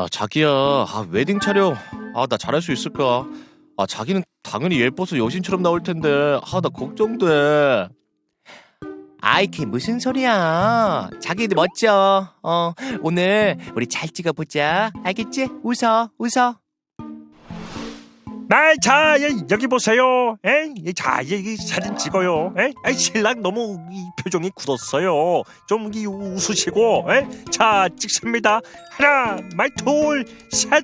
자기야, 웨딩 촬영, 나 잘할 수 있을까? 자기는 당연히 예뻐서 여신처럼 나올 텐데, 나 걱정돼. 아이, 그게 무슨 소리야? 자기도 멋져. 오늘 우리 잘 찍어보자. 알겠지? 웃어, 웃어. 자, 여기 보세요. 자, 이 사진 찍어요. 신랑 너무 이 표정이 굳었어요. 좀 웃으시고, 자, 찍습니다. 하나, 둘, 셋.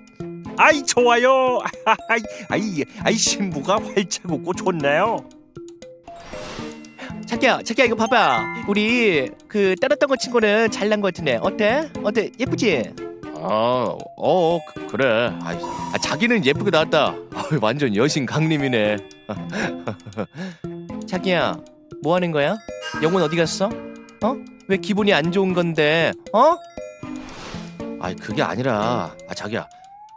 아이, 좋아요. 아이, 신부가 활짝 웃고 좋네요. 자기야, 이거 봐봐. 우리 따랐던 거 친구는 잘난 거 같은데 어때? 예쁘지? 그래. 자기는 예쁘게 나왔다. 완전 여신 강림이네. 자기야, 뭐 하는 거야? 영혼 어디 갔어? 왜 기분이 안 좋은 건데? 그게 아니라, 자기야,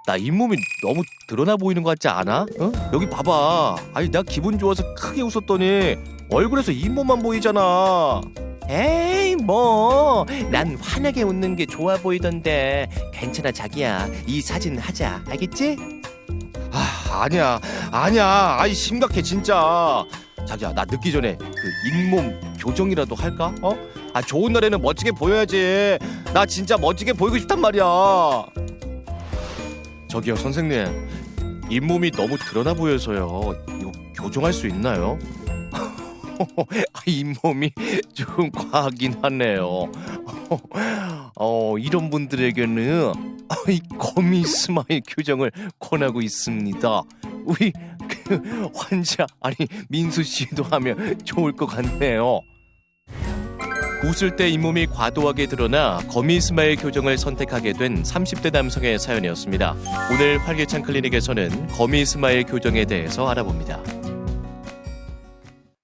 나 잇몸이 너무 드러나 보이는 것 같지 않아? 여기 봐봐. 나 기분 좋아서 크게 웃었더니 얼굴에서 잇몸만 보이잖아. 에이, 뭐 난 환하게 웃는 게 좋아 보이던데. 괜찮아 자기야, 이 사진 하자. 알겠지? 아니야. 심각해 진짜. 자기야, 나 늦기 전에 잇몸 교정이라도 할까? 좋은 날에는 멋지게 보여야지. 나 진짜 멋지게 보이고 싶단 말이야. 저기요 선생님, 잇몸이 너무 드러나 보여서요. 이거 교정할 수 있나요? 잇몸이 좀 과하긴 하네요. 이런 분들에게는 이 거미 스마일 교정을 권하고 있습니다. 우리 환자, 민수 씨도 하면 좋을 것 같네요. 웃을 때 잇몸이 과도하게 드러나 거미 스마일 교정을 선택하게 된 30대 남성의 사연이었습니다. 오늘 활기찬 클리닉에서는 거미 스마일 교정에 대해서 알아봅니다.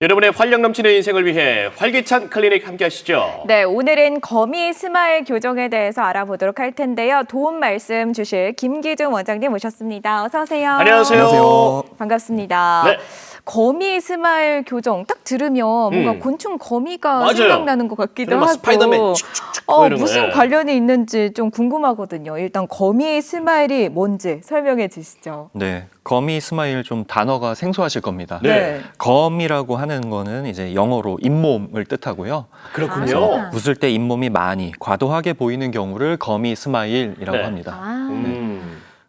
여러분의 활력 넘치는 인생을 위해 활기찬 클리닉 함께 하시죠. 네, 오늘은 거미 스마일 교정에 대해서 알아보도록 할 텐데요. 도움 말씀 주실 김기중 원장님 모셨습니다. 어서 오세요. 안녕하세요. 반갑습니다. 네. 거미 스마일 교정 딱 들으면 뭔가 곤충 거미가 맞아요. 생각나는 것 같기도 하고 스파이더맨 축축축 무슨 관련이 있는지 좀 궁금하거든요. 일단 거미 스마일이 뭔지 설명해 주시죠. 네, 거미 스마일 좀 단어가 생소하실 겁니다. 네. 거미라고 하는 거는 이제 영어로 잇몸을 뜻하고요. 그렇군요. 웃을 때 잇몸이 많이 과도하게 보이는 경우를 거미 스마일이라고 네. 합니다.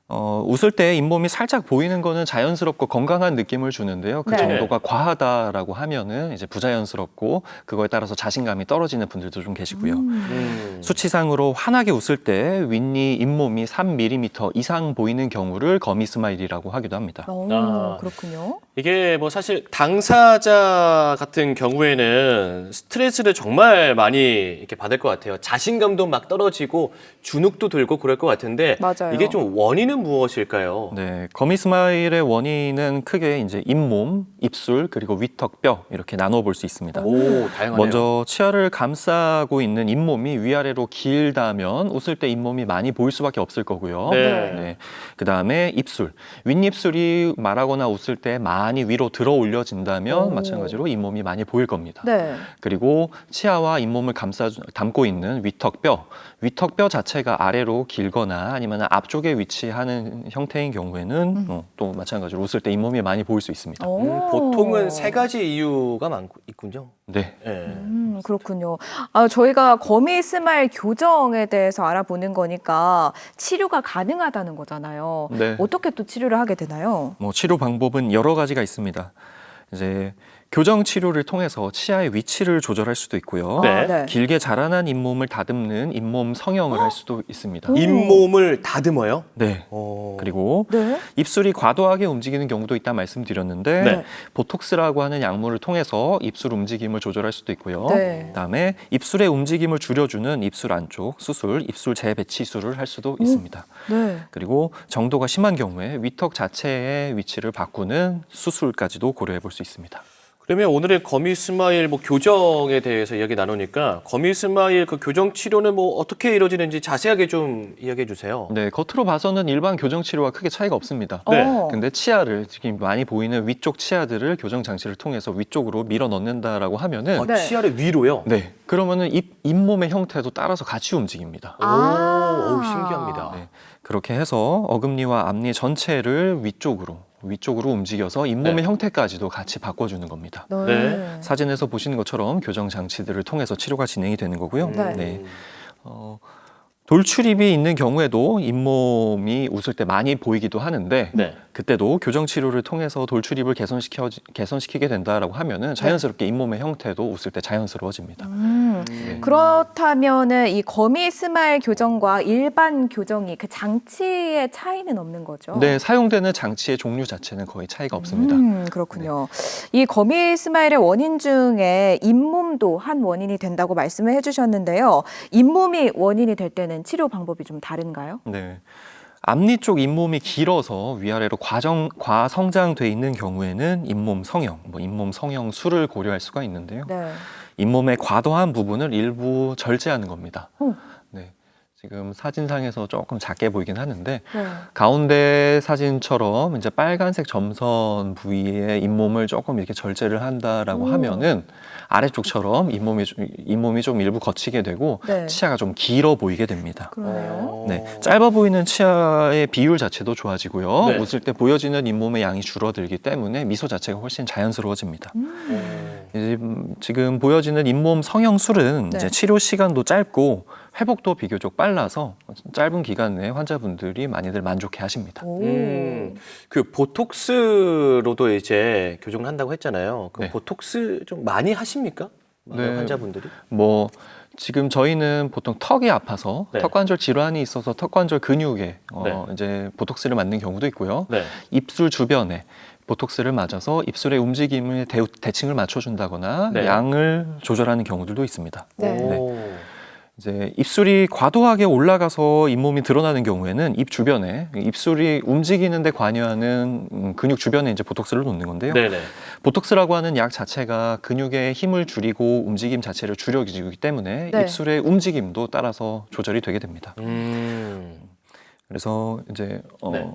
웃을 때 잇몸이 살짝 보이는 거는 자연스럽고 건강한 느낌을 주는데요. 그 네. 정도가 과하다라고 하면은 이제 부자연스럽고 그거에 따라서 자신감이 떨어지는 분들도 좀 계시고요. 수치상으로 환하게 웃을 때 윗니 잇몸이 3mm 이상 보이는 경우를 거미 스마일이라고 하기도 합니다. 그렇군요. 이게 뭐 사실 당사자 같은 경우에는 스트레스를 정말 많이 이렇게 받을 것 같아요. 자신감도 막 떨어지고 주눅도 들고 그럴 것 같은데 맞아요. 이게 좀 원인은 무엇일까요? 네, 거미 스마일의 원인은 크게 이제 잇몸, 입술 그리고 위턱뼈 이렇게 나눠 볼 수 있습니다. 오, 다양하네요. 먼저 치아를 감싸고 있는 잇몸이 위아래로 길다면 웃을 때 잇몸이 많이 보일 수밖에 없을 거고요. 네. 그다음에 입술, 윗입술이 말하거나 웃을 때 많이 위로 들어 올려진다면 마찬가지로 잇몸이 많이 보일 겁니다. 네. 그리고 치아와 잇몸을 담고 있는 위턱뼈 자체가 아래로 길거나 아니면 앞쪽에 위치하는 형태인 경우에는 또 마찬가지로 웃을 때 잇몸이 많이 보일 수 있습니다. 보통은 세 가지 이유가 있군요. 네. 그렇군요. 저희가 거미 스마일 교정에 대해서 알아보는 거니까 치료가 가능하다는 거잖아요. 네. 어떻게 또 치료를 하게 되나요? 치료 방법은 여러 가지가 있습니다. 이제 교정 치료를 통해서 치아의 위치를 조절할 수도 있고요. 네. 길게 자라난 잇몸을 다듬는 잇몸 성형을 할 수도 있습니다. 잇몸을 다듬어요? 네. 그리고 네. 입술이 과도하게 움직이는 경우도 있다 말씀드렸는데 네. 보톡스라고 하는 약물을 통해서 입술 움직임을 조절할 수도 있고요. 네. 그다음에 입술의 움직임을 줄여주는 입술 안쪽 수술, 입술 재배치술을 할 수도 있습니다. 네. 그리고 정도가 심한 경우에 위턱 자체의 위치를 바꾸는 수술까지도 고려해 볼 수 있습니다. 그러면 오늘의 거미 스마일 교정에 대해서 이야기 나누니까 거미 스마일 교정 치료는 어떻게 이루어지는지 자세하게 좀 이야기해 주세요. 네, 겉으로 봐서는 일반 교정 치료와 크게 차이가 없습니다. 네. 근데 치아를 지금 많이 보이는 위쪽 치아들을 교정 장치를 통해서 위쪽으로 밀어 넣는다라고 하면은 네. 치아를 위로요? 네, 그러면은 잇몸의 형태도 따라서 같이 움직입니다. 오, 신기합니다. 네. 그렇게 해서 어금니와 앞니 전체를 위쪽으로 움직여서 잇몸의 네. 형태까지도 같이 바꿔주는 겁니다. 네. 사진에서 보시는 것처럼 교정 장치들을 통해서 치료가 진행이 되는 거고요. 네. 돌출입이 있는 경우에도 잇몸이 웃을 때 많이 보이기도 하는데 네. 그때도 교정 치료를 통해서 돌출입을 개선시키게 된다라고 하면은 자연스럽게 잇몸의 형태도 웃을 때 자연스러워집니다. 네. 그렇다면은 이 거미 스마일 교정과 일반 교정이 그 장치의 차이는 없는 거죠? 네, 사용되는 장치의 종류 자체는 거의 차이가 없습니다. 그렇군요. 이 거미 스마일의 원인 중에 잇몸도 한 원인이 된다고 말씀을 해주셨는데요. 잇몸이 원인이 될 때는 치료 방법이 좀 다른가요? 네. 앞니 쪽 잇몸이 길어서 위아래로 과성장돼 있는 경우에는 잇몸 성형, 잇몸 성형술을 고려할 수가 있는데요. 네. 잇몸의 과도한 부분을 일부 절제하는 겁니다. 오. 네. 지금 사진상에서 조금 작게 보이긴 하는데 네. 가운데 사진처럼 이제 빨간색 점선 부위에 잇몸을 조금 이렇게 절제를 한다라고 하면은 아래쪽처럼 잇몸이 좀 일부 거치게 되고 네. 치아가 좀 길어 보이게 됩니다. 그러네요. 네, 짧아 보이는 치아의 비율 자체도 좋아지고요. 네. 웃을 때 보여지는 잇몸의 양이 줄어들기 때문에 미소 자체가 훨씬 자연스러워집니다. 이제 지금 보여지는 잇몸 성형술은 네. 이제 치료 시간도 짧고 회복도 비교적 빨라서 짧은 기간 내에 환자분들이 많이들 만족해 하십니다. 오. 그 보톡스로도 이제 교정을 한다고 했잖아요. 그 네. 보톡스 좀 많이 하십니까? 네. 환자분들이? 뭐 지금 저희는 보통 턱이 아파서 네. 턱관절 질환이 있어서 턱관절 근육에 네. 이제 보톡스를 맞는 경우도 있고요. 네. 입술 주변에 보톡스를 맞아서 입술의 움직임을 대칭을 맞춰준다거나 네. 양을 조절하는 경우들도 있습니다. 네. 오. 이제 입술이 과도하게 올라가서 잇몸이 드러나는 경우에는 입 주변에 입술이 움직이는데 관여하는 근육 주변에 이제 보톡스를 놓는 건데요. 네네. 보톡스라고 하는 약 자체가 근육의 힘을 줄이고 움직임 자체를 줄여주기 때문에 네. 입술의 움직임도 따라서 조절이 되게 됩니다. 그래서 이제 네.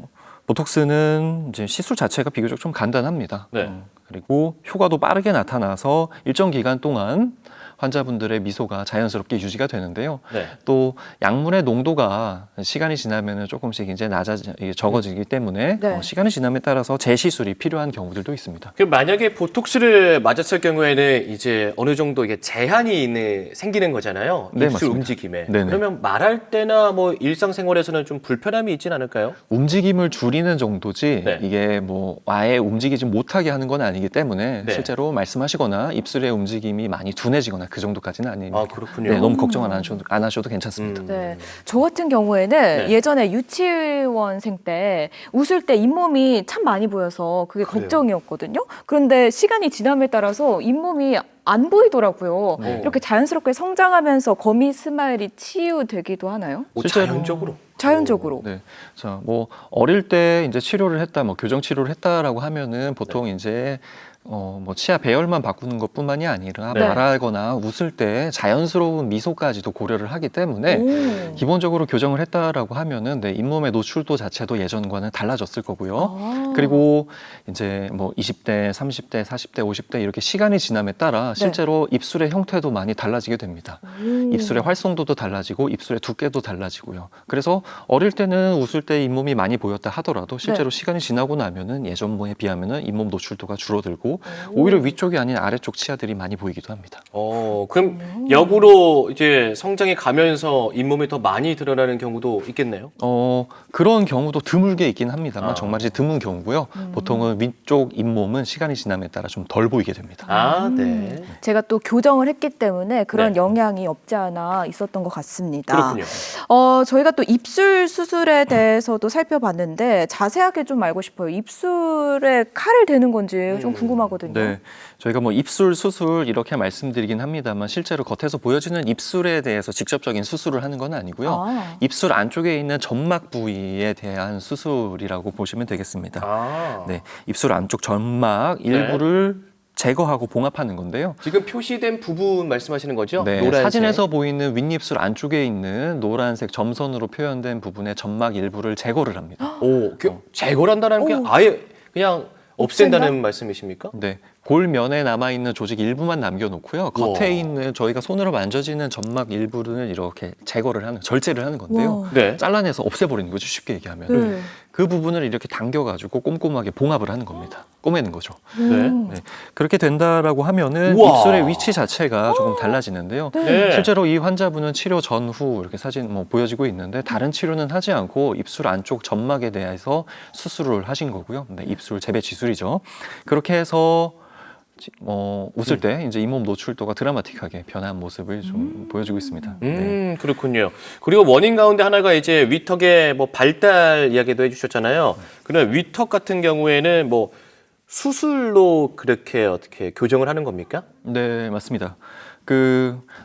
보톡스는 이제 시술 자체가 비교적 좀 간단합니다. 네. 그리고 효과도 빠르게 나타나서 일정 기간 동안 환자분들의 미소가 자연스럽게 유지가 되는데요. 네. 또 약물의 농도가 시간이 지나면 조금씩 이제 적어지기 때문에 네. 시간이 지남에 따라서 재시술이 필요한 경우들도 있습니다. 그 만약에 보톡스를 맞았을 경우에는 이제 어느 정도 이게 제한이 생기는 거잖아요. 네, 입술 맞습니다. 움직임에. 네네. 그러면 말할 때나 뭐 일상생활에서는 좀 불편함이 있진 않을까요? 움직임을 줄이는 정도지 네. 이게 뭐 아예 움직이지 못하게 하는 건 아니기 때문에 네. 실제로 말씀하시거나 입술의 움직임이 많이 둔해지거나 그 정도까지는 아닙니다. 아, 그렇군요. 네, 너무 걱정 안 하셔도 괜찮습니다. 네. 저 같은 경우에는 네. 예전에 유치원생 때 웃을 때 잇몸이 참 많이 보여서 그게 그래요? 걱정이었거든요. 그런데 시간이 지남에 따라서 잇몸이 안 보이더라고요. 네. 이렇게 자연스럽게 성장하면서 거미 스마일이 치유되기도 하나요? 뭐 실제로- 자연적으로. 자연적으로. 네, 자, 뭐 어릴 때 이제 치료를 했다, 뭐 교정 치료를 했다라고 하면은 보통 이제 뭐 치아 배열만 바꾸는 것뿐만이 아니라 네. 말하거나 웃을 때 자연스러운 미소까지도 고려를 하기 때문에 오. 기본적으로 교정을 했다라고 하면은 네, 잇몸의 노출도 자체도 예전과는 달라졌을 거고요. 아. 그리고 이제 뭐 20대, 30대, 40대, 50대 이렇게 시간이 지남에 따라 실제로 입술의 형태도 많이 달라지게 됩니다. 입술의 활성도도 달라지고 입술의 두께도 달라지고요. 그래서 어릴 때는 웃을 때 잇몸이 많이 보였다 하더라도 실제로 시간이 지나고 나면은 예전에 비하면은 잇몸 노출도가 줄어들고 오히려 위쪽이 아닌 아래쪽 치아들이 많이 보이기도 합니다. 그럼 역으로 이제 성장이 가면서 잇몸이 더 많이 드러나는 경우도 있겠네요. 그런 경우도 드물게 있긴 합니다만 아. 정말 드문 경우고요. 보통은 위쪽 잇몸은 시간이 지남에 따라 좀 덜 보이게 됩니다. 아, 네. 제가 또 교정을 했기 때문에 그런 네. 영향이 없지 않아 있었던 것 같습니다. 그렇군요. 저희가 또 입술 수술에 대해서도 살펴봤는데 자세하게 좀 알고 싶어요. 입술에 칼을 대는 건지 좀 궁금하거든요. 네, 저희가 뭐 입술 수술 이렇게 말씀드리긴 합니다만 실제로 겉에서 보여지는 입술에 대해서 직접적인 수술을 하는 건 아니고요. 아. 입술 안쪽에 있는 점막 부위에 대한 수술이라고 보시면 되겠습니다. 아. 네, 입술 안쪽 점막 일부를 제거하고 봉합하는 건데요. 지금 표시된 부분 말씀하시는 거죠? 네, 노란색. 사진에서 보이는 윗입술 안쪽에 있는 노란색 점선으로 표현된 부분의 점막 일부를 제거를 합니다. 제거를 한다는 게 오. 아예 그냥 없앤다? 없앤다는 말씀이십니까? 네, 골면에 남아있는 조직 일부만 남겨놓고요. 겉에 우와. 있는 저희가 손으로 만져지는 점막 일부를 이렇게 절제를 하는 건데요. 와. 네. 잘라내서 없애버리는 거죠. 쉽게 얘기하면. 네. 그 부분을 이렇게 당겨가지고 꼼꼼하게 봉합을 하는 겁니다. 꼬매는 거죠. 네. 네. 그렇게 된다라고 하면은 우와. 입술의 위치 자체가 조금 달라지는데요. 네. 실제로 이 환자분은 치료 전후 이렇게 사진 보여지고 있는데 다른 치료는 하지 않고 입술 안쪽 점막에 대해서 수술을 하신 거고요. 네, 입술 재배 지술이죠. 그렇게 해서 웃을 때 이제 잇몸 노출도가 드라마틱하게 변한 모습을 좀 보여주고 있습니다. 네. 그렇군요. 그리고 원인 가운데 하나가 이제 위턱의 뭐 발달 이야기도 해주셨잖아요. 그러면 위턱 같은 경우에는 뭐 수술로 그렇게 어떻게 교정을 하는 겁니까? 네, 맞습니다.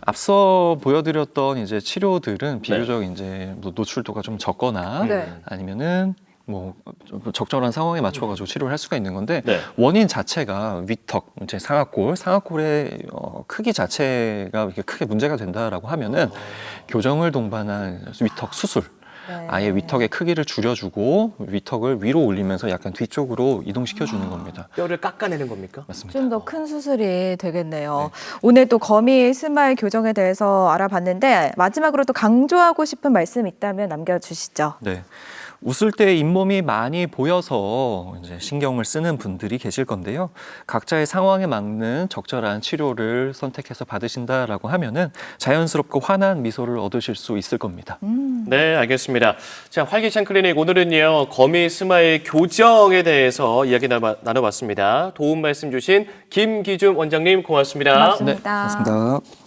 앞서 보여드렸던 이제 치료들은 비교적 이제 노출도가 좀 적거나 네. 아니면은 좀 적절한 상황에 맞춰가지고 치료를 할 수가 있는 건데 네. 원인 자체가 위턱, 이제 상악골의 크기 자체가 이렇게 크게 문제가 된다라고 하면은 교정을 동반한 위턱 수술. 네. 아예 위턱의 크기를 줄여주고 위턱을 위로 올리면서 약간 뒤쪽으로 이동시켜주는 겁니다. 뼈를 깎아내는 겁니까? 맞습니다. 좀 더 큰 수술이 되겠네요. 오늘 또 거미 스마일 교정에 대해서 알아봤는데 마지막으로 또 강조하고 싶은 말씀 있다면 남겨주시죠. 네. 웃을 때 잇몸이 많이 보여서 이제 신경을 쓰는 분들이 계실 건데요. 각자의 상황에 맞는 적절한 치료를 선택해서 받으신다라고 하면은 자연스럽고 환한 미소를 얻으실 수 있을 겁니다. 네, 알겠습니다. 자, 활기찬 클리닉 오늘은요, 거미 스마일 교정에 대해서 이야기 나눠봤습니다. 도움 말씀 주신 김기중 원장님 고맙습니다. 고맙습니다. 고맙습니다.